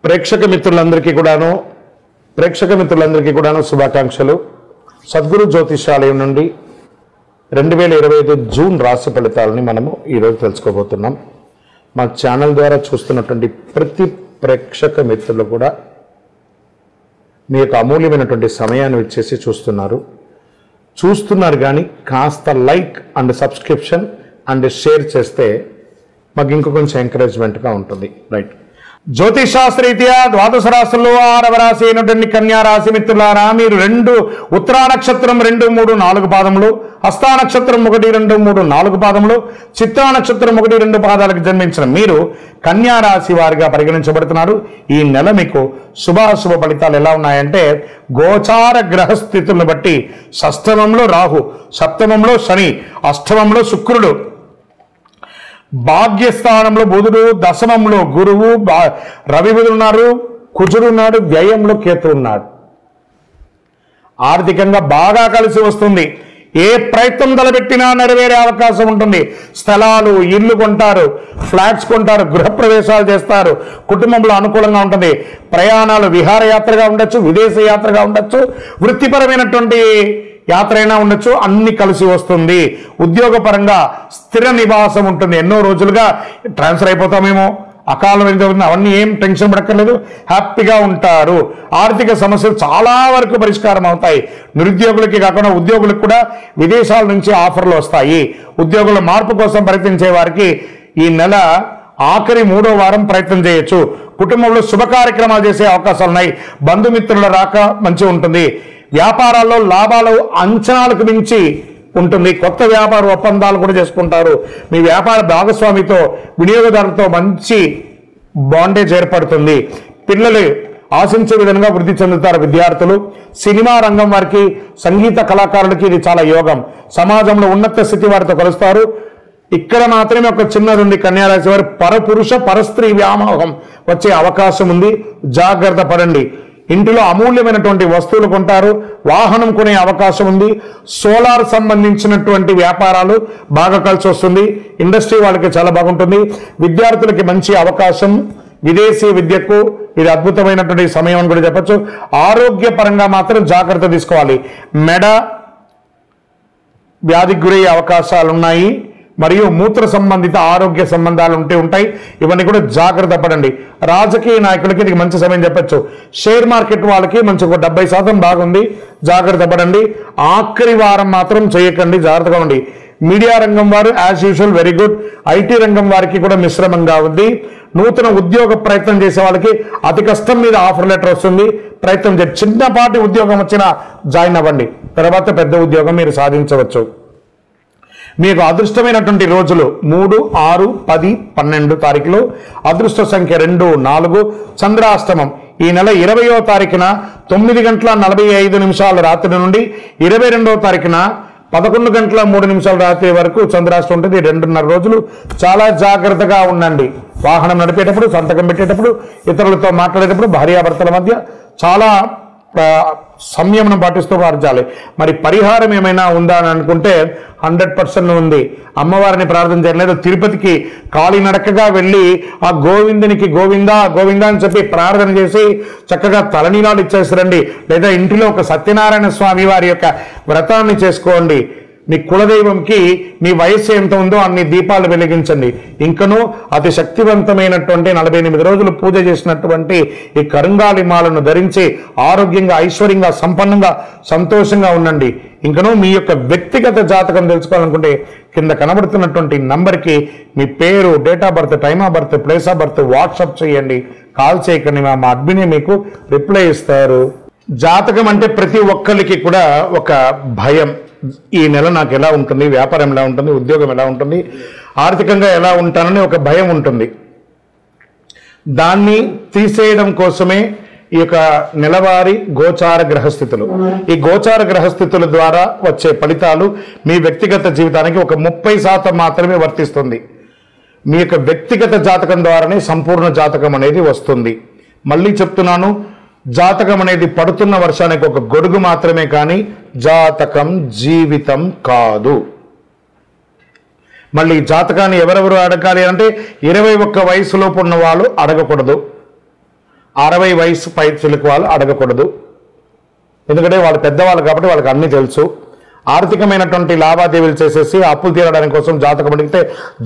ప్రేక్షక మిత్రులందరికీ కూడాను శుభాకాంక్షలు. సద్గురు జ్యోతిషాలయం నుండి 2025 జూన్ రాశి ఫలితాలని మనము ఈరోజు తెలుసుకోబోతున్నాం. మా ఛానల్ ద్వారా చూస్తున్నటువంటి ప్రతి ప్రేక్షక మిత్రులు కూడా మీ యొక్క అమూల్యమైనటువంటి సమయాన్ని ఇచ్చేసి చూస్తున్నారు కానీ కాస్త like and subscription and share చేస్తే మాకు ఇంకో కొంచెం ఎంకరేజ్మెంట్గా ఉంటుంది. రైట్, జ్యోతిషాస్త్రరీత్యా ద్వాదశ రాశుల్లో 6వ రాశి అయినటువంటి కన్యా రాశి మిత్రులారా, మీరు ఉత్తరా నక్షత్రం 2, 3, 4 పాదములు, హస్తా నక్షత్రం 1, 2, 3, 4 పాదములు, చిత్తా నక్షత్రం 1, 2 పాదాలకు జన్మించిన మీరు కన్యా రాశి వారిగా పరిగణించబడుతున్నారు. ఈ నెల మీకు శుభాశుభ ఫలితాలు ఎలా ఉన్నాయంటే, గోచార గ్రహస్థితులను బట్టి షష్ఠమంలో రాహు, సప్తమంలో శని, అష్టమంలో శుక్రుడు, భాగ్యస్థానంలో బుధుడు, దశమంలో గురువు, రవి ఉన్నారు, కుజుడు ఉన్నాడు, వ్యయంలో కేతు ఉన్నాడు. ఆర్థికంగా బాగా కలిసి వస్తుంది. ఏ ప్రయత్నం తలపెట్టినా నెరవేరే అవకాశం ఉంటుంది. స్థలాలు, ఇల్లు కొంటారు, ఫ్లాట్స్ కొంటారు, గృహప్రవేశాలు చేస్తారు, కుటుంబంలో అనుకూలంగా ఉంటుంది. ప్రయాణాలు విహారయాత్రగా ఉండొచ్చు, విదేశ యాత్రగా ఉండొచ్చు, వృత్తిపరమైనటువంటి యాత్ర అయినా ఉండొచ్చు, అన్ని కలిసి వస్తుంది. ఉద్యోగపరంగా స్థిర నివాసం ఉంటుంది. ఎన్నో రోజులుగా ట్రాన్స్ఫర్ అయిపోతామేమో, అకాలమైనది అవన్నీ ఏం టెన్షన్ పడక్కర్లేదు, హ్యాపీగా ఉంటారు. ఆర్థిక సమస్యలు చాలా వరకు పరిష్కారం అవుతాయి. నిరుద్యోగులకి కాకుండా ఉద్యోగులకు కూడా విదేశాల నుంచి ఆఫర్లు వస్తాయి. ఉద్యోగుల మార్పు కోసం ప్రయత్నించే వారికి ఈ నెల ఆఖరి 3వ వారం ప్రయత్నం చేయొచ్చు. కుటుంబంలో శుభ కార్యక్రమాలు చేసే అవకాశాలు ఉన్నాయి. బంధుమిత్రుల రాక మంచి ఉంటుంది. వ్యాపారాల్లో లాభాలు అంచనాలకు మించి ఉంటుంది. కొత్త వ్యాపార ఒప్పందాలు కూడా చేసుకుంటారు. మీ వ్యాపార భాగస్వామితో, వినియోగదారులతో మంచి బాండేజ్ ఏర్పడుతుంది. పిల్లలు ఆశించే విధంగా వృద్ధి చెందుతారు. విద్యార్థులు, సినిమా రంగం వారికి, సంగీత కళాకారులకి ఇది చాలా యోగం. సమాజంలో ఉన్నత స్థితి వారితో కలుస్తారు. ఇక్కడ మాత్రమే ఒక చిన్నది ఉంది. కన్యారాశి వారు పరపురుష పరస్త్రీ వ్యామోహం వచ్చే అవకాశం ఉంది. జాగ్రత్త పడండి. ఇంటిలో అమూల్యమైనటువంటి వస్తువులు కొంటారు. వాహనం కొనే అవకాశం ఉంది. సోలార్ సంబంధించినటువంటి వ్యాపారాలు బాగా కలిసి వస్తుంది. ఇండస్ట్రీ వాళ్ళకి చాలా బాగుంటుంది. విద్యార్థులకి మంచి అవకాశం. విదేశీ విద్యకు ఇది అద్భుతమైనటువంటి సమయం అని కూడా చెప్పచ్చు. ఆరోగ్యపరంగా మాత్రం జాగ్రత్త తీసుకోవాలి. మెడ వ్యాధికి గురయ్యే అవకాశాలు ఉన్నాయి. మరియు మూత్ర సంబంధిత ఆరోగ్య సంబంధాలు ఉంటాయి. ఇవన్నీ కూడా జాగ్రత్త పడండి. రాజకీయ నాయకులకి ఇది మంచి సమయం చెప్పచ్చు. షేర్ మార్కెట్ వాళ్ళకి మంచి 70% బాగుంది. జాగ్రత్త పడండి. ఆఖరి వారం మాత్రం చేయకండి, జాగ్రత్తగా ఉండి. మీడియా రంగం వారు as usual very good. IT రంగం వారికి కూడా మిశ్రమంగా ఉంది. నూతన ఉద్యోగ ప్రయత్నం చేసే వాళ్ళకి అతి కష్టం మీద ఆఫర్ లెటర్ వస్తుంది. ప్రయత్నం చేయండి. చిన్నపాటి ఉద్యోగం వచ్చినా జాయిన్ అవ్వండి. తర్వాత పెద్ద ఉద్యోగం మీరు సాధించవచ్చు. మీకు అదృష్టమైనటువంటి రోజులు 3, 6, 10, 12 తారీఖులు. అదృష్ట సంఖ్య 2, 4. చంద్రాష్టమం ఈ నెల 20వ తారీఖున 9:45 రాత్రి నుండి 22వ తారీఖున 11:03 రాత్రి వరకు చంద్రాష్టం ఉంటుంది. 2.5 రోజులు. చాలా జాగ్రత్తగా ఉండండి. వాహనం నడిపేటప్పుడు, సంతకం పెట్టేటప్పుడు, ఇతరులతో మాట్లాడేటప్పుడు, భార్యాభర్తల మధ్య చాలా సంయమనం పాటిస్తూ మార్చాలి. మరి పరిహారం ఏమైనా ఉందా అని అనుకుంటే 100% ఉంది. అమ్మవారిని ప్రార్థన చేయలేదు. తిరుపతికి కాలినడకగా వెళ్ళి ఆ గోవిందునికి గోవిందా గోవిందా అని చెప్పి ప్రార్థన చేసి చక్కగా తలనీలాలు ఇచ్చేస్తారండి. లేదా ఇంటిలో ఒక సత్యనారాయణ స్వామి వారి యొక్క వ్రతాన్ని చేసుకోండి. మీ కులదైవంకి మీ వయస్సు ఎంత ఉందో అన్ని దీపాలు వెలిగించండి. ఇంకనూ అతి శక్తివంతమైనటువంటి 48 రోజులు పూజ చేసినటువంటి ఈ కరుంగాలి మాలను ధరించి ఆరోగ్యంగా, ఐశ్వర్యంగా, సంపన్నంగా, సంతోషంగా ఉండండి. ఇంకనూ మీ యొక్క వ్యక్తిగత జాతకం తెలుసుకోవాలనుకుంటే కింద కనబడుతున్నటువంటి నంబర్కి మీ పేరు, date of birth, time of birth, place of birth WhatsApp చేయండి. కాల్ చేయకండి. మా అడ్మినే మీకు రిప్లై ఇస్తారు. జాతకం అంటే ప్రతి ఒక్కరికి కూడా ఒక భయం. ఈ నెల నాకు ఎలా ఉంటుంది, వ్యాపారం ఎలా ఉంటుంది, ఉద్యోగం ఎలా ఉంటుంది, ఆర్థికంగా ఎలా ఉంటానని ఒక భయం ఉంటుంది. దాన్ని తీసేయడం కోసమే ఈ యొక్క నెలవారీ గోచార గ్రహస్థితులు. ఈ గోచార గ్రహస్థితుల ద్వారా వచ్చే ఫలితాలు మీ వ్యక్తిగత జీవితానికి ఒక 30% మాత్రమే వర్తిస్తుంది. మీ యొక్క వ్యక్తిగత జాతకం ద్వారానే సంపూర్ణ జాతకం అనేది వస్తుంది. మళ్ళీ చెప్తున్నాను, జాతకం అనేది పడుతున్న వర్షానికి ఒక గొడుగు మాత్రమే, కానీ జాతకం జీవితం కాదు. మళ్ళీ జాతకాన్ని ఎవరెవరు అడగాలి అంటే 21 వయసులోపు ఉన్న వాళ్ళు అడగకూడదు. 60 వయసు పై చిలుకు వాళ్ళు అడగకూడదు. ఎందుకంటే వాళ్ళు పెద్దవాళ్ళు కాబట్టి వాళ్ళకి అన్నీ తెలుసు. ఆర్థికమైనటువంటి లావాదేవీలు చేసేసి అప్పులు తీరడానికి కోసం జాతకం అడిగితే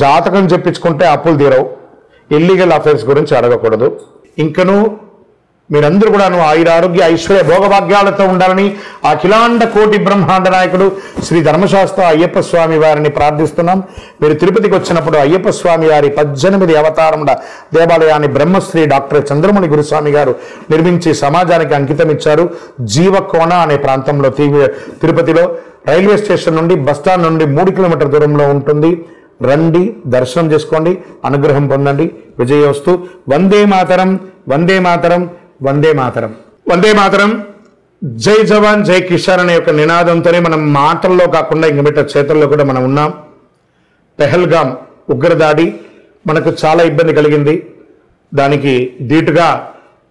జాతకం చెప్పించుకుంటే అప్పులు తీరవు. ఇల్లీగల్ అఫైర్స్ గురించి అడగకూడదు. ఇంకను మీరందరూ కూడా ఆయురారోగ్య ఐశ్వర్య భోగభాగ్యాలతో ఉండాలని అఖిలాండ కోటి బ్రహ్మాండ నాయకుడు శ్రీ ధర్మశాస్త్ర అయ్యప్ప స్వామి వారిని ప్రార్థిస్తున్నాం. మీరు తిరుపతికి వచ్చినప్పుడు అయ్యప్ప స్వామి వారి 18 అవతారముల దేవాలయాన్ని బ్రహ్మశ్రీ డాక్టర్ చంద్రమణి గురుస్వామి గారు నిర్మించి సమాజానికి అంకితం ఇచ్చారు. జీవకోణ అనే ప్రాంతంలో తిరుపతిలో రైల్వే స్టేషన్ నుండి బస్టాండ్ నుండి 3 కిలోమీటర్ల దూరంలో ఉంటుంది. రండి, దర్శనం చేసుకోండి, అనుగ్రహం పొందండి. విజయోస్తు. వందే మాతరం, వందే మాతరం, వందే మాతరం, వందే మాతరం. జై జవాన్ జై కిసాన్ అనే ఒక నినాదంతోనే మనం మాటల్లో కాకుండా ఇంక మిగతా చేతుల్లో కూడా మనం ఉన్నాం. పెహల్గాం ఉగ్రదాడి మనకు చాలా ఇబ్బంది కలిగింది. దానికి ధీటుగా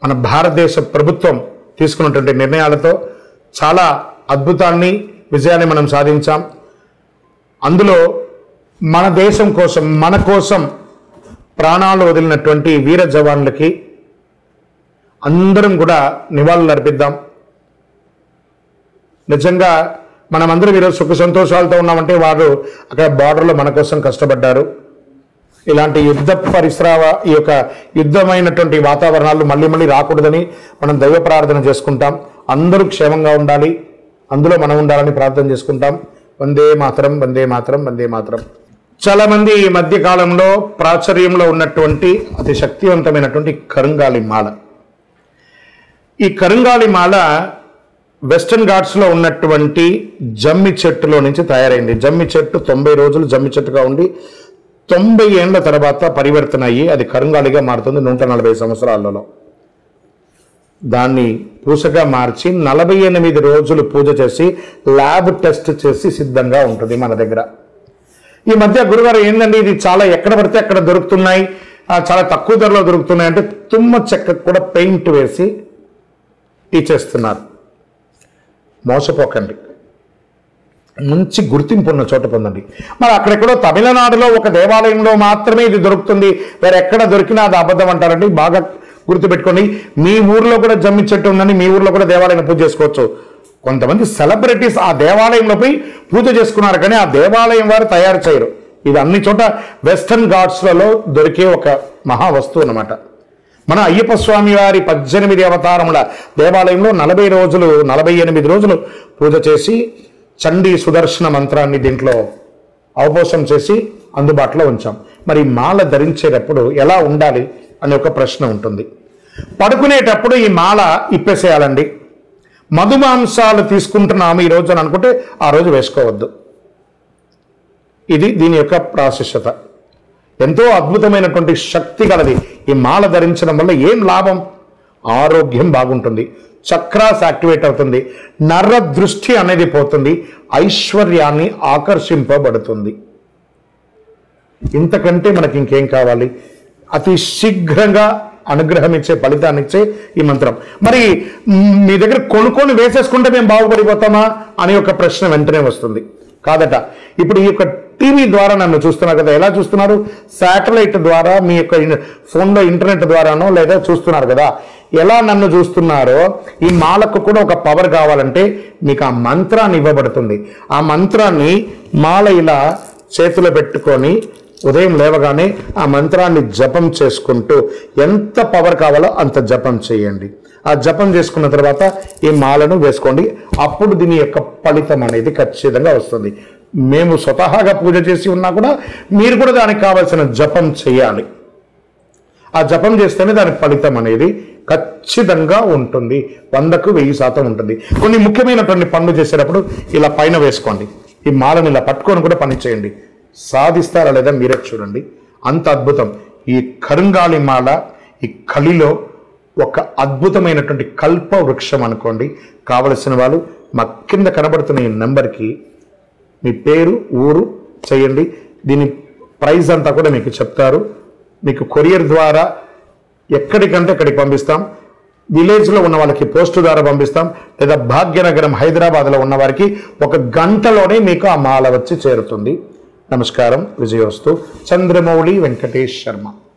మన భారతదేశ ప్రభుత్వం తీసుకున్నటువంటి నిర్ణయాలతో చాలా అద్భుతాన్ని, విజయాన్ని మనం సాధించాం. అందులో మన దేశం కోసం, మన కోసం ప్రాణాలు వదిలినటువంటి వీర జవాన్లకి అందరం కూడా నివాళులు అర్పిద్దాం. నిజంగా మనమందరం ఈరోజు సుఖ సంతోషాలతో ఉన్నామంటే వారు అక్కడ బార్డర్లో మన కోసం కష్టపడ్డారు. ఇలాంటి యుద్ధ ఈ యొక్క యుద్ధమైనటువంటి వాతావరణాలు మళ్ళీ మళ్ళీ రాకూడదని మనం దైవ ప్రార్థన చేసుకుంటాం. అందరూ క్షేమంగా ఉండాలి, అందులో మనం ఉండాలని ప్రార్థన చేసుకుంటాం. వందే మాతరం, వందే మాతరం, వందే మాతరం. చాలా మంది ఈ మధ్య కాలంలో ప్రాచుర్యంలో ఉన్నటువంటి అతి శక్తివంతమైనటువంటి కరుంగాలి మాల. ఈ కరుంగాలి మాల వెస్టర్న్ ఘాట్స్లో ఉన్నటువంటి జమ్మి చెట్టులో నుంచి తయారైంది. జమ్మి చెట్టు 90 రోజులు జమ్మి చెట్టుగా ఉండి 90 ఏళ్ల తర్వాత పరివర్తన అయ్యి అది కరుంగాలిగా మారుతుంది 140 సంవత్సరాలలో. దాన్ని పూసగా మార్చి 48 రోజులు పూజ చేసి ల్యాబ్ టెస్ట్ చేసి సిద్ధంగా ఉంటుంది మన దగ్గర. ఈ మధ్య గురుగారు ఏంటండి ఇది చాలా ఎక్కడ పడితే అక్కడ దొరుకుతున్నాయి, చాలా తక్కువ ధరలో దొరుకుతున్నాయి అంటే తుమ్మ చెక్కకు కూడా పెయింట్ వేసి ఇచ్చేస్తున్నారు. మోసపోకండి, మంచి గుర్తింపు ఉన్న చోట పొందండి. మరి అక్కడెక్కడో తమిళనాడులో ఒక దేవాలయంలో మాత్రమే ఇది దొరుకుతుంది, వేరే ఎక్కడ దొరికినా అది అబద్ధం అంటారండి. బాగా గుర్తుపెట్టుకోండి. మీ ఊర్లో కూడా జమ్మి చెట్టు ఉందని మీ ఊర్లో కూడా దేవాలయం పూజ చేసుకోవచ్చు. కొంతమంది సెలబ్రిటీస్ ఆ దేవాలయంలో పోయి పూజ చేసుకున్నారు, కానీ ఆ దేవాలయం వారు తయారు చేయరు. ఇది అన్ని చోట వెస్టర్న్ ఘాట్స్లలో దొరికే ఒక మహా వస్తువు అన్నమాట. మన అయ్యప్ప స్వామి వారి 18 అవతారముల దేవాలయంలో 48 రోజులు పూజ చేసి చండీ సుదర్శన మంత్రాన్ని దీంట్లో అవపోసం చేసి అందుబాటులో ఉంచాం. మరి మాల ధరించేటప్పుడు ఎలా ఉండాలి అనే ఒక ప్రశ్న ఉంటుంది. పడుకునేటప్పుడు ఈ మాల ఇప్పేసేయాలండి. మధుమాంసాలు తీసుకుంటున్నాము ఈ రోజు అని అనుకుంటే ఆ రోజు వేసుకోవద్దు. ఇది దీని యొక్క ప్రాశస్యత. ఎంతో అద్భుతమైనటువంటి శక్తి కలది. ఈ మాల ధరించడం వల్ల ఏం లాభం? ఆరోగ్యం బాగుంటుంది, చక్రాస్ యాక్టివేట్ అవుతుంది, నర్ర దృష్టి అనేది పోతుంది, ఐశ్వర్యాన్ని ఆకర్షింపబడుతుంది. ఇంతకంటే మనకి ఇంకేం కావాలి? అతి శీఘ్రంగా అనుగ్రహం ఇచ్చే, ఫలితాన్ని ఇచ్చే ఈ మంత్రం. మరి మీ దగ్గర కొనుక్కొని వేసేసుకుంటే మేము బాగుపడిపోతామా అనే ఒక ప్రశ్న వెంటనే వస్తుంది. కాదట. ఇప్పుడు ఈ యొక్క టీవీ ద్వారా నన్ను చూస్తున్నారు కదా, ఎలా చూస్తున్నారు? శాటిలైట్ ద్వారా, మీ యొక్క ఫోన్లో ఇంటర్నెట్ ద్వారానో లేదా చూస్తున్నారు కదా. ఎలా నన్ను చూస్తున్నారో ఈ మాలకు కూడా ఒక పవర్ కావాలంటే మీకు ఆ మంత్రాన్ని ఇవ్వబడుతుంది. ఆ మంత్రాన్ని మాల ఇలా చేతిలో పెట్టుకొని ఉదయం లేవగానే ఆ మంత్రాన్ని జపం చేసుకుంటూ ఎంత పవర్ కావాలో అంత జపం చేయండి. ఆ జపం చేసుకున్న తర్వాత ఈ మాలను వేసుకోండి. అప్పుడు దీని యొక్క ఫలితం అనేది ఖచ్చితంగా వస్తుంది. మేము స్వతహాగా పూజ చేసి ఉన్నా కూడా మీరు కూడా దానికి కావాల్సిన జపం చేయాలి. ఆ జపం చేస్తేనే దాని ఫలితం అనేది ఖచ్చితంగా ఉంటుంది. 100కు 1000% ఉంటుంది. కొన్ని ముఖ్యమైనటువంటి పనులు చేసేటప్పుడు ఇలా పైన వేసుకోండి. ఈ మాలను ఇలా పట్టుకొని కూడా పని చేయండి. సాధిస్తారా లేదా మీరే చూడండి. అంత అద్భుతం. ఈ కరుంగాలి మాల ఈ కలిలో ఒక అద్భుతమైనటువంటి కల్ప వృక్షం అనుకోండి. కావలసిన వాళ్ళు మా కింద కనబడుతున్న ఈ నెంబర్కి మీ పేరు, ఊరు చేయండి. దీని ప్రైస్ అంతా కూడా మీకు చెప్తారు. మీకు కొరియర్ ద్వారా ఎక్కడికంటే అక్కడికి పంపిస్తాం. విలేజ్లో ఉన్న వాళ్ళకి పోస్టు ద్వారా పంపిస్తాం. లేదా భాగ్యనగరం హైదరాబాద్లో ఉన్న వారికి 1 గంటలోనే మీకు ఆ మాల వచ్చి చేరుతుంది. నమస్కారం. విజయోస్తు. చంద్రమౌళి వెంకటేష్ శర్మ.